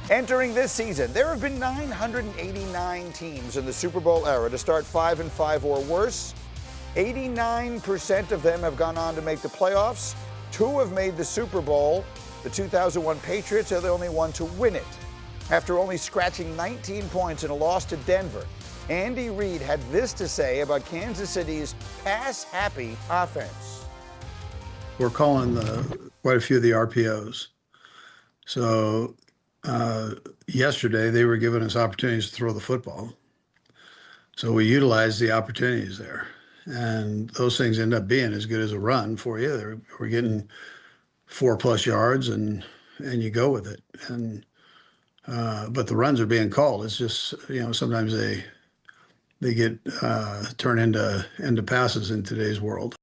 Entering this season, there have been 989 teams in the Super Bowl era to start 5-5 or worse. 89% of them have gone on to make the playoffs. 2 have made the Super Bowl. The 2001 Patriots are the only one to win it. After only scratching 19 points in a loss to Denver, Andy Reid had this to say about Kansas City's pass-happy offense. We're calling quite a few of the RPOs. So yesterday they were giving us opportunities to throw the football. So we utilized the opportunities there. And those things end up being as good as a run for you. We're getting 4+ yards and you go with it. And but the runs are being called. It's just, sometimes they get turned into passes in today's world.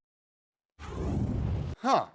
Huh.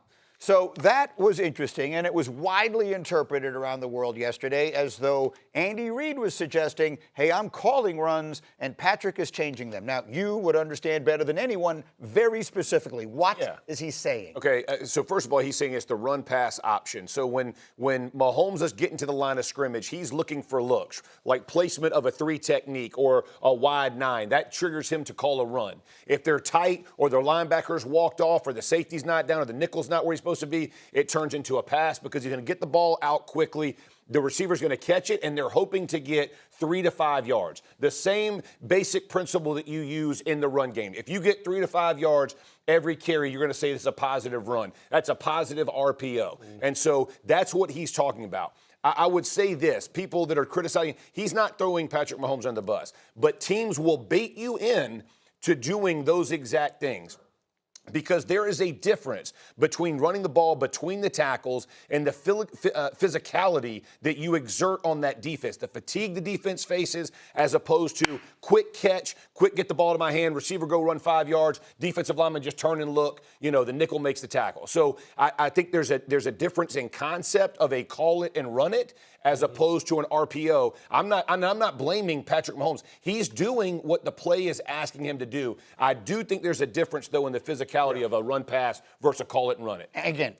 So that was interesting, and it was widely interpreted around the world yesterday as though Andy Reid was suggesting, hey, I'm calling runs, and Patrick is changing them. Now, you would understand better than anyone very specifically. What is he saying? Okay, so first of all, he's saying it's the run-pass option. So when Mahomes is getting to the line of scrimmage, he's looking for looks, like placement of a 3 technique or a wide 9. That triggers him to call a run. If they're tight or their linebackers walked off or the safety's not down or the nickel's not where he's supposed to be, it turns into a pass because he's going to get the ball out quickly. The receiver's going to catch it, and they're hoping to get 3 to 5 yards. The same basic principle that you use in the run game. If you get 3 to 5 yards every carry, you're going to say this is a positive run. That's a positive RPO. And so that's what he's talking about. I would say this, people that are criticizing, he's not throwing Patrick Mahomes on the bus, but teams will bait you in to doing those exact things. Because there is a difference between running the ball between the tackles and the physicality that you exert on that defense, the fatigue the defense faces, as opposed to quick catch, quick get the ball to my hand, receiver go run 5 yards, defensive lineman just turn and look, the nickel makes the tackle. So I think there's a difference in concept of a call it and run it as opposed to an RPO. I'm not blaming Patrick Mahomes. He's doing what the play is asking him to do. I do think there's a difference, though, in the physicality of a run pass versus a call it and run it. Again,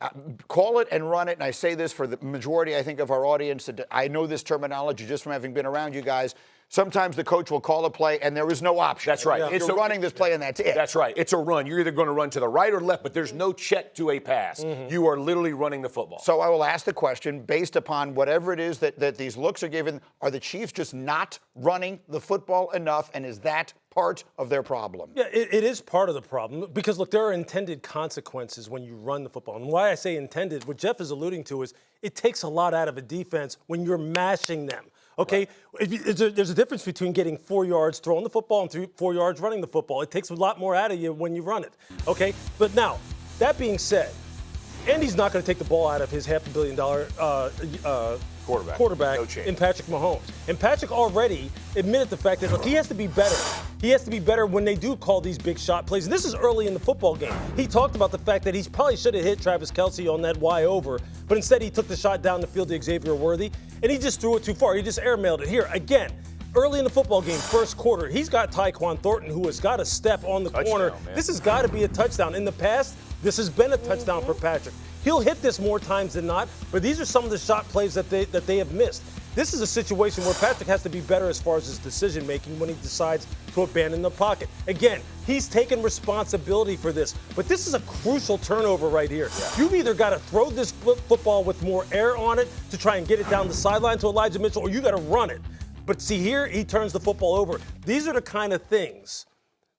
call it and run it, and I say this for the majority, I think, of our audience. I know this terminology just from having been around you guys. Sometimes the coach will call a play, and there is no option. That's right. Yeah. You're running this play, and that's it. That's right. It's a run. You're either going to run to the right or left, but there's no check to a pass. You are literally running the football. So I will ask the question, based upon whatever it is that these looks are given, are the Chiefs just not running the football enough, and is that part of their problem? Yeah, it is part of the problem because, look, there are intended consequences when you run the football. And why I say intended, what Jeff is alluding to is it takes a lot out of a defense when you're mashing them. Okay, right. There's a difference between getting 4 yards throwing the football and 4 yards running the football. It takes a lot more out of you when you run it. Okay, but now, that being said, Andy's not going to take the ball out of his $500 million quarterback in Patrick Mahomes. And Patrick already admitted the fact that, look, he has to be better. He has to be better when they do call these big shot plays. And this is early in the football game. He talked about the fact that he probably should have hit Travis Kelce on that Y over, but instead he took the shot down the field to Xavier Worthy, and he just threw it too far. He just airmailed it. Here, again, early in the football game, first quarter, he's got Tyquan Thornton, who has got a step on the corner. Man. This has got to be a touchdown. In the past, this has been a touchdown for Patrick. He'll hit this more times than not, but these are some of the shot plays that they have missed. This is a situation where Patrick has to be better as far as his decision-making when he decides to abandon the pocket. Again, he's taken responsibility for this, but this is a crucial turnover right here. Yeah. You've either got to throw this football with more air on it to try and get it down the sideline to Elijah Mitchell, or you got to run it. But see here, he turns the football over. These are the kind of things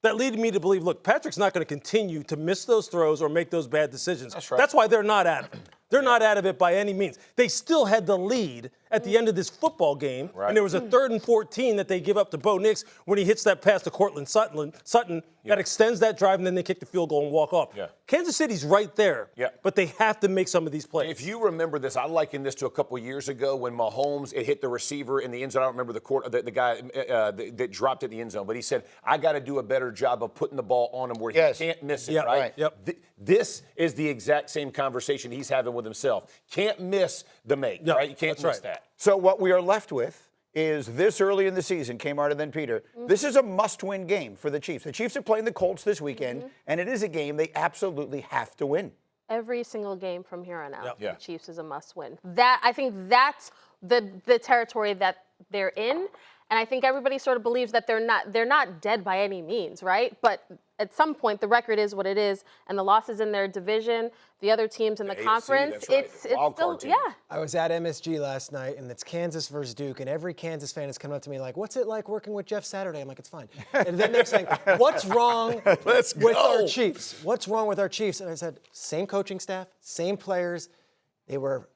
that lead me to believe, look, Patrick's not going to continue to miss those throws or make those bad decisions. That's right. That's why they're not out of it. They're not out of it by any means. They still had the lead at the end of this football game, and there was a 3rd and 14 that they give up to Bo Nix when he hits that pass to Cortland Sutton that extends that drive, and then they kick the field goal and walk off. Yeah. Kansas City's right there, but they have to make some of these plays. If you remember this, I liken this to a couple years ago when Mahomes, it hit the receiver in the end zone. I don't remember the guy that dropped it in the end zone, but he said, I got to do a better job of putting the ball on him where he can't miss it, right? Yep. This is the exact same conversation he's having with himself. Can't miss the make, right? You can't miss that. So what we are left with is this early in the season, Kmart and then Peter, this is a must-win game for the Chiefs. The Chiefs are playing the Colts this weekend, and it is a game they absolutely have to win. Every single game from here on out, the Chiefs is a must-win. I think that's the territory that they're in. And I think everybody sort of believes that they're not dead by any means, right? But at some point, the record is what it is, and the losses in their division, the other teams in the AFC, conference, that's right. it's Wild still, card team. yeah. I was at MSG last night, and it's Kansas versus Duke, and every Kansas fan is coming up to me like, what's it like working with Jeff Saturday? I'm like, it's fine. And then they're saying, what's wrong with our Chiefs? What's wrong with our Chiefs? And I said, same coaching staff, same players. They were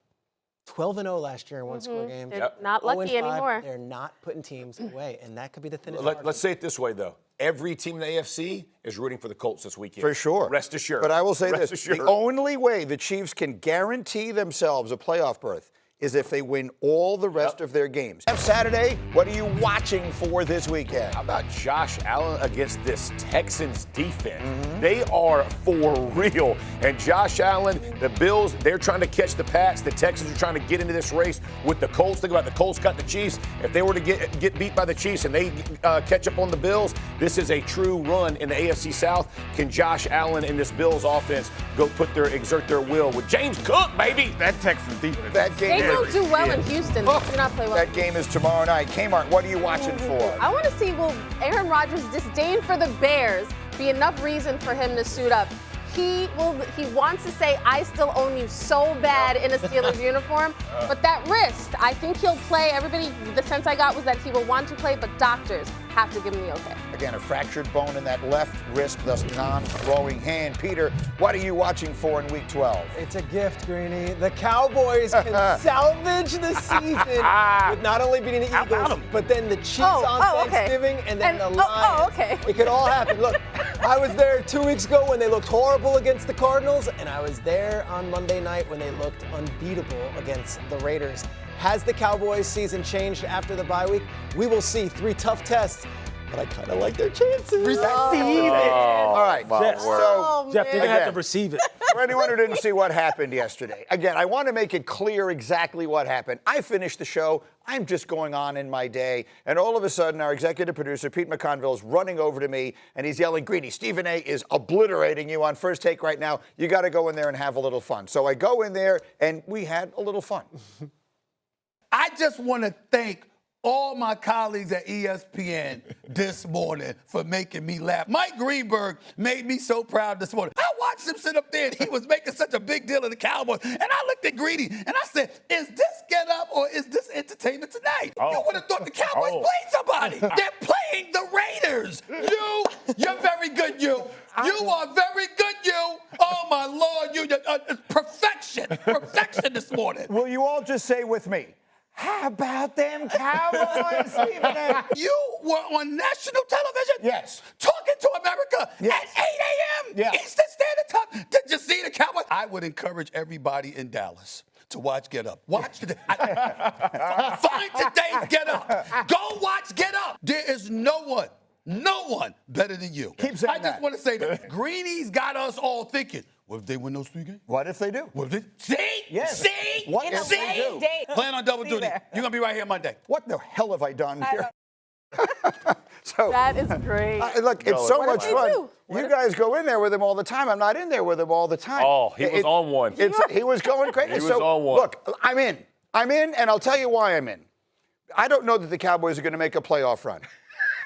12-0 last year in one-score games. They're not lucky 0-5. anymore. They're not putting teams away, and that could be the thinnest. Let's say it this way, though. Every team in the AFC is rooting for the Colts this weekend. For sure. Rest assured. But I will say Rest this. assured. The only way the Chiefs can guarantee themselves a playoff berth is if they win all the rest of their games. Saturday, what are you watching for this weekend? How about Josh Allen against this Texans defense? They are for real. And Josh Allen, the Bills, they're trying to catch the Pats. The Texans are trying to get into this race with the Colts. Think about it, the Colts got the Chiefs. If they were to get beat by the Chiefs and they catch up on the Bills, this is a true run in the AFC South. Can Josh Allen and this Bills offense go exert their will with James Cook, baby? That Texans defense. That game. They don't do well in Houston. They do not play well. That game is tomorrow night. Kmart, what are you watching for? I want to see, will Aaron Rodgers' disdain for the Bears be enough reason for him to suit up? He wants to say, I still own you so bad in a Steelers uniform, but that wrist, I think he'll play. The sense I got was that he will want to play, but doctors have to give him the okay. Again, a fractured bone in that left wrist, thus non-throwing hand. Peter, what are you watching for in Week 12? It's a gift, Greeny. The Cowboys can salvage the season with not only beating the Eagles, but then the Chiefs on Thanksgiving, and then the Lions. Okay. It could all happen. Look, I was there 2 weeks ago when they looked horrible against the Cardinals, and I was there on Monday night when they looked unbeatable against the Raiders. Has the Cowboys season changed after the bye week? We will see. 3 tough tests, but I kind of like their chances. Receive it. All right. Jeff, they're going to have to receive it. For anyone who didn't see what happened yesterday, again, I want to make it clear exactly what happened. I finished the show. I'm just going on in my day. And all of a sudden, our executive producer, Pete McConville, is running over to me, and he's yelling, Greeny, Stephen A. is obliterating you on First Take right now. You got to go in there and have a little fun. So I go in there, and we had a little fun. I just want to thank all my colleagues at ESPN this morning for making me laugh. Mike Greenberg made me so proud this morning. I watched him sit up there, and he was making such a big deal of the Cowboys. And I looked at Greeny, and I said, is this Get Up or is this Entertainment Tonight? You would have thought the Cowboys played somebody. They're playing the Raiders. You're very good, you. You are very good, you. Oh, my Lord, you perfection this morning. Will you all just say with me, how about them Cowboys, Stephen A.? You were on national television? Yes. Talking to America at 8 a.m. Yeah. Eastern Standard Time. Did you see the Cowboys? I would encourage everybody in Dallas to watch Get Up. Watch today. Find today's Get Up. Go watch Get Up. There is no one better than you. Keep saying I just that. want to say that Greeny's got us all thinking, what if they win those 3 games? What if they do? What if they? See? Yes. See? What if See? they do? Plan on double duty. You're going to be right here Monday. What the hell have I done here? So That is great. look, it's so What much if they fun. do? You guys go in there with him all the time. I'm not in there with him all the time. Oh, he was on one. He was going crazy. He was on one. Look, I'm in, and I'll tell you why I'm in. I don't know that the Cowboys are going to make a playoff run.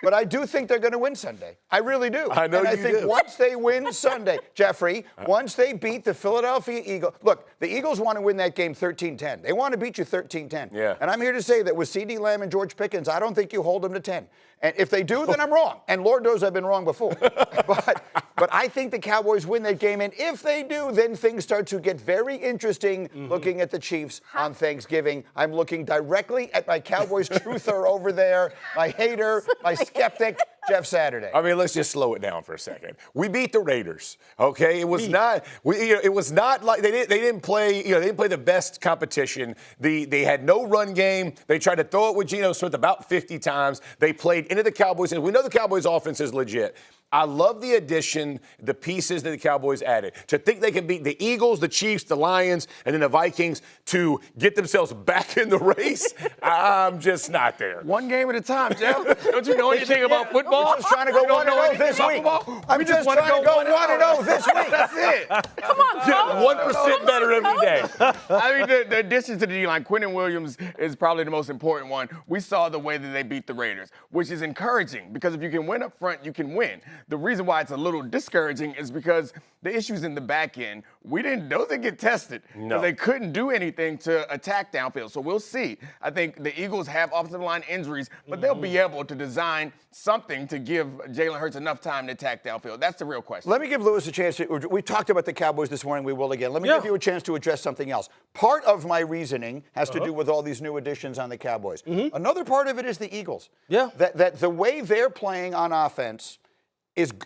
But I do think they're going to win Sunday. I really do. I know and I you think do. once they win Sunday, Jeffrey, once they beat the Philadelphia Eagles. Look, the Eagles want to win that game 13-10. They want to beat you 13-10. Yeah. And I'm here to say that with CeeDee Lamb and George Pickens, I don't think you hold them to 10. And if they do, then I'm wrong. And Lord knows I've been wrong before. But I think the Cowboys win that game. And if they do, then things start to get very interesting looking at the Chiefs on Thanksgiving. I'm looking directly at my Cowboys truther over there, my hater, my skeptic, Jeff Saturday. I mean, let's just slow it down for a second. We beat the Raiders, okay? It was not. It was not like they didn't play. They didn't play the best competition. They had no run game. They tried to throw it with Geno Smith about 50 times. They played into the Cowboys, and we know the Cowboys' offense is legit. I love the addition, the pieces that the Cowboys added. To think they can beat the Eagles, the Chiefs, the Lions, and then the Vikings to get themselves back in the race, I'm just not there. One game at a time, Jeff. Don't you know anything about football? We're just trying to go 1-0 this week. I'm just trying to go 1-0 this week. That's it. Come on, Get 1% better every day. I mean, the addition to the D-line, Quentin Williams is probably the most important one. We saw the way that they beat the Raiders, which is encouraging because if you can win up front, you can win. The reason why it's a little discouraging is because the issues in the back end, those didn't get tested. No. They couldn't do anything to attack downfield. So we'll see. I think the Eagles have offensive line injuries, but they'll be able to design something to give Jalen Hurts enough time to attack downfield. That's the real question. Let me give Lewis a chance. We talked about the Cowboys this morning. We will again. Let me give you a chance to address something else. Part of my reasoning has to do with all these new additions on the Cowboys. Another part of it is the Eagles. Yeah. That the way they're playing on offense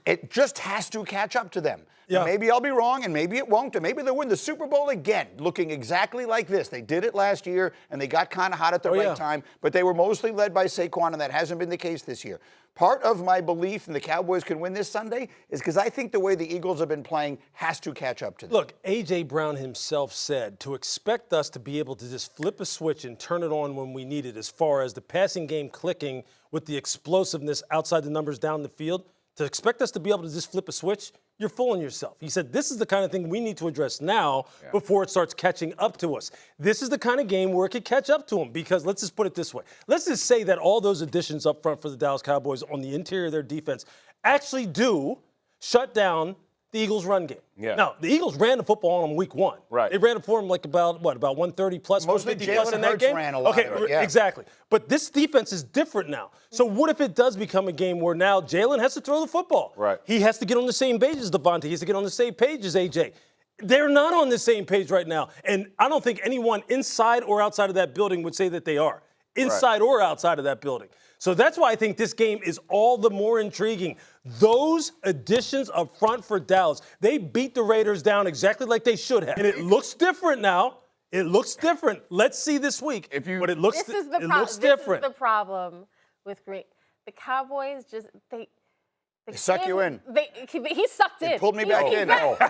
it just has to catch up to them. Yeah. Maybe I'll be wrong, and maybe it won't, and maybe they'll win the Super Bowl again, looking exactly like this. They did it last year, and they got kind of hot at the right time, but they were mostly led by Saquon, and that hasn't been the case this year. Part of my belief in the Cowboys can win this Sunday is because I think the way the Eagles have been playing has to catch up to them. Look, A.J. Brown himself said to expect us to be able to just flip a switch and turn it on when we need it as far as the passing game clicking with the explosiveness outside the numbers down the field, to expect us to be able to just flip a switch, you're fooling yourself. He said, this is the kind of thing we need to address now before it starts catching up to us. This is the kind of game where it could catch up to them because let's just put it this way. Let's just say that all those additions up front for the Dallas Cowboys on the interior of their defense actually do shut down the Eagles' run game. Yeah. Now, the Eagles ran the football on them week one. Right. They ran it for them like about 130 plus, Mostly 150 plus Jalen in that Hurts game. ran a lot of it, yeah. Exactly. But this defense is different now. So what if it does become a game where now Jalen has to throw the football? Right. He has to get on the same page as Devontae. He has to get on the same page as AJ. They're not on the same page right now. And I don't think anyone inside or outside of that building would say that they are. Inside or outside of that building. So that's why I think this game is all the more intriguing. Those additions up front for Dallas, they beat the Raiders down exactly like they should have. And it looks different now. It looks different. Let's see this week. But it looks different. This is the problem with Green. The Cowboys they suck you in. He sucked in. Pulled me back in.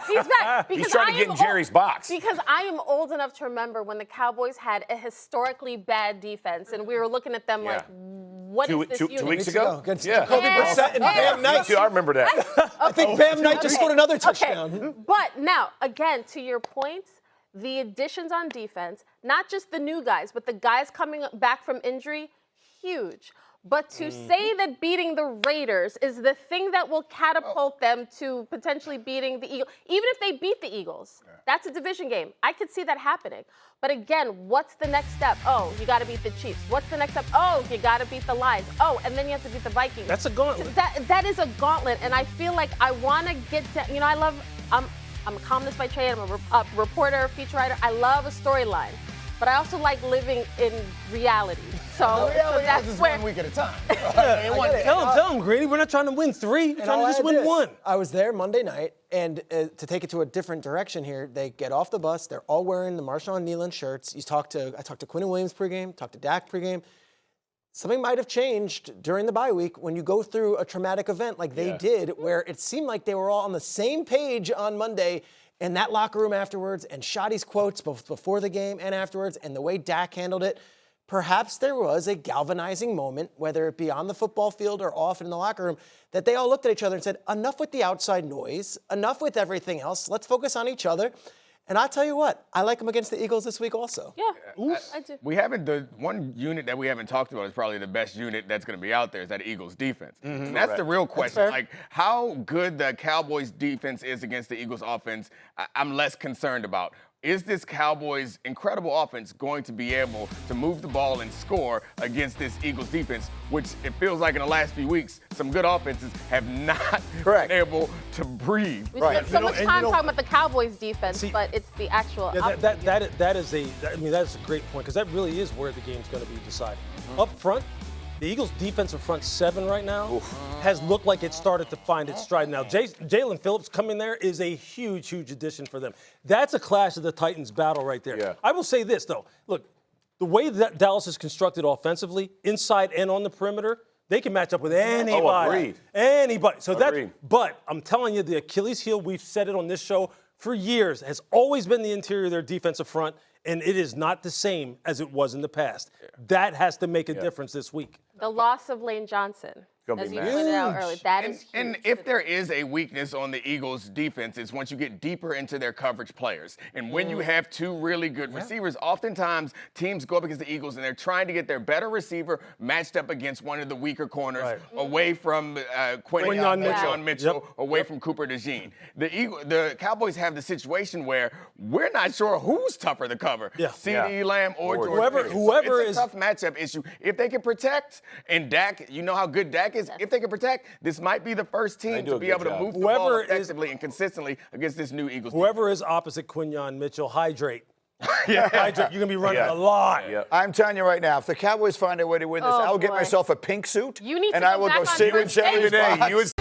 He's back. He's trying to get in Jerry's box. Because I am old enough to remember when the Cowboys had a historically bad defense, and we were looking at them like, what is this unit? 2 weeks ago? Against Yeah. Jacoby Brissett and Bam Knight. I remember that. I think Bam Knight just scored another touchdown. Okay. But now, again, to your point, the additions on defense, not just the new guys, but the guys coming back from injury, huge. But to say that beating the Raiders is the thing that will catapult them to potentially beating the Eagles, even if they beat the Eagles, that's a division game. I could see that happening. But again, what's the next step? Oh, you got to beat the Chiefs. What's the next step? Oh, you got to beat the Lions. Oh, and then you have to beat the Vikings. That's a gauntlet. That is a gauntlet, and I feel like I want to get to, I'm a columnist by trade. I'm a reporter, feature writer. I love a storyline. But I also like living in reality. So that's where. 1 week at a time. Tell him, Greeny. We're not trying to win 3. We're trying to just win 1. I was there Monday night, and to take it to a different direction here, they get off the bus. They're all wearing the Marshawn Kneeland shirts. I talked to Quentin Williams pregame, talked to Dak pregame. Something might have changed during the bye week when you go through a traumatic event like they did, where it seemed like they were all on the same page on Monday. In that locker room afterwards, and Shoddy's quotes both before the game and afterwards, and the way Dak handled it, perhaps there was a galvanizing moment, whether it be on the football field or off in the locker room, that they all looked at each other and said, enough with the outside noise, enough with everything else, let's focus on each other. And I'll tell you what, I like them against the Eagles this week also. Yeah, I do. The one unit that we haven't talked about is probably the best unit that's going to be out there is that Eagles defense. And that's the real question. Like, how good the Cowboys defense is against the Eagles offense, I'm less concerned about. Is this Cowboys' incredible offense going to be able to move the ball and score against this Eagles defense, which it feels like in the last few weeks, some good offenses have not been able to breathe. We spent so much time talking about the Cowboys defense, but it's the actual that is a great point, because that really is where the game's going to be decided. Up front, the Eagles' defensive front 7 right now has looked like it started to find its stride. Now, Jalen Phillips coming there is a huge, huge addition for them. That's a Clash of the Titans battle right there. Yeah. I will say this, though. Look, the way that Dallas is constructed offensively, inside and on the perimeter, They can match up with anybody. agreed. Anybody. So Agreed. but I'm telling you, the Achilles heel, we've said it on this show for years, has always been the interior of their defensive front, and it is not the same as it was in the past. That has to make a difference this week. The loss of Lane Johnson, Gonna as be you massive. pointed out earlier, that is huge. And if there is a weakness on the Eagles' defense, it's once you get deeper into their coverage players. And when you have two really good receivers, oftentimes teams go up against the Eagles and they're trying to get their better receiver matched up against one of the weaker corners, away from Quinyon Mitchell, away from Cooper DeJean. The Cowboys have the situation where we're not sure who's tougher to cover, CeeDee Lamb or George Pickens. Whoever it's a tough matchup issue. If they can protect, and Dak, you know how good Dak is. If they can protect, this might be the first team to be able to move the ball effectively and consistently against this new Eagles team. Whoever is opposite Quinyon Mitchell, hydrate. Hydrate. You're going to be running a lot. I'm telling you right now, if the Cowboys find a way to win this, I will get myself a pink suit. You need to and go I will back go on sit your in Shelly's stage. box. You would